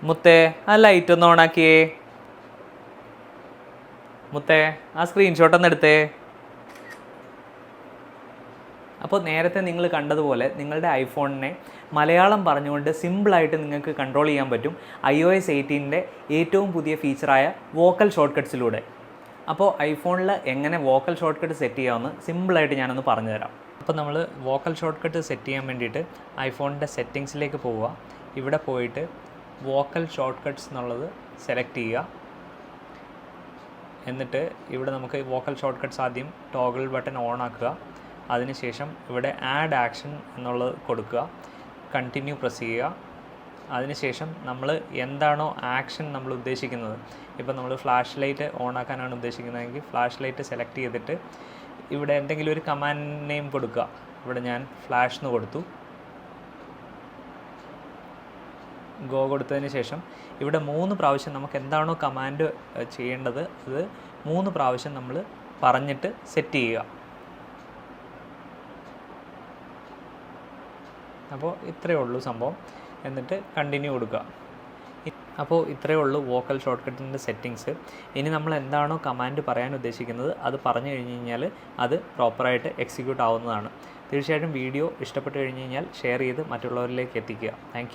മുത്തേ ആ ലൈറ്റ് ഒന്ന് ഓണാക്കിയേ. മുത്തേ ആ സ്ക്രീൻഷോട്ട് ഒന്ന് എടുത്തേ. അപ്പോൾ നേരത്തെ നിങ്ങൾ കണ്ടതുപോലെ നിങ്ങളുടെ ഐഫോണിനെ മലയാളം പറഞ്ഞുകൊണ്ട് സിമ്പിളായിട്ട് നിങ്ങൾക്ക് കൺട്രോൾ ചെയ്യാൻ പറ്റും iOS 18-ൻ്റെ ഏറ്റവും പുതിയ ഫീച്ചറായ വോക്കൽ ഷോർട്ട് കട്ട്സിലൂടെ. അപ്പോൾ ഐഫോണിൽ എങ്ങനെ വോക്കൽ ഷോർട്ട് കട്ട് സെറ്റ് ചെയ്യാമെന്ന് സിമ്പിളായിട്ട് ഞാനൊന്ന് പറഞ്ഞു തരാം. അപ്പോൾ നമ്മൾ വോക്കൽ ഷോർട്ട് കട്ട് സെറ്റ് ചെയ്യാൻ വേണ്ടിയിട്ട് ഐഫോണിൻ്റെ സെറ്റിങ്സിലേക്ക് പോവുക. ഇവിടെ പോയിട്ട് വോക്കൽ ഷോർട്ട് കട്ട്സ് എന്നുള്ളത് സെലക്ട് ചെയ്യുക. എന്നിട്ട് ഇവിടെ നമുക്ക് വോക്കൽ ഷോർട്ട് കട്ട്സ് ആദ്യം ടോഗിൾ ബട്ടൺ ഓൺ ആക്കുക. അതിനുശേഷം ഇവിടെ ആഡ് ആക്ഷൻ എന്നുള്ളത് കൊടുക്കുക. കണ്ടിന്യൂ പ്രസ് ചെയ്യുക. അതിനുശേഷം നമ്മൾ എന്താണോ ആക്ഷൻ നമ്മൾ ഉദ്ദേശിക്കുന്നത്, ഇപ്പോൾ നമ്മൾ ഫ്ലാഷ് ലൈറ്റ് ഓൺ ആക്കാനാണ് ഉദ്ദേശിക്കുന്നതെങ്കിൽ ഫ്ലാഷ് ലൈറ്റ് സെലക്ട് ചെയ്തിട്ട് ഇവിടെ എന്തെങ്കിലും ഒരു കമാൻഡ് നെയിം കൊടുക്കുക. ഇവിടെ ഞാൻ ഫ്ലാഷ് എന്ന് കൊടുത്തു. ഗോ കൊടുത്തതിന് ശേഷം ഇവിടെ 3 പ്രാവശ്യം നമുക്ക് എന്താണോ കമാൻഡ് ചെയ്യേണ്ടത് അത് 3 പ്രാവശ്യം നമ്മൾ പറഞ്ഞിട്ട് സെറ്റ് ചെയ്യുക. അപ്പോൾ ഇത്രയേ ഉള്ളൂ സംഭവം. എന്നിട്ട് കണ്ടിന്യൂ കൊടുക്കുക. അപ്പോൾ ഇത്രയേ ഉള്ളൂ വോക്കൽ ഷോർട്ട് കട്ടിൻ്റെ സെറ്റിങ്സ്. ഇനി നമ്മൾ എന്താണോ കമാൻഡ് പറയാൻ ഉദ്ദേശിക്കുന്നത് അത് പറഞ്ഞു കഴിഞ്ഞ് കഴിഞ്ഞാൽ അത് പ്രോപ്പറായിട്ട് എക്സിക്യൂട്ട് ആവുന്നതാണ്. തീർച്ചയായിട്ടും വീഡിയോ ഇഷ്ടപ്പെട്ട് കഴിഞ്ഞ് കഴിഞ്ഞാൽ ഷെയർ ചെയ്ത് മറ്റുള്ളവരിലേക്ക് എത്തിക്കുക. താങ്ക്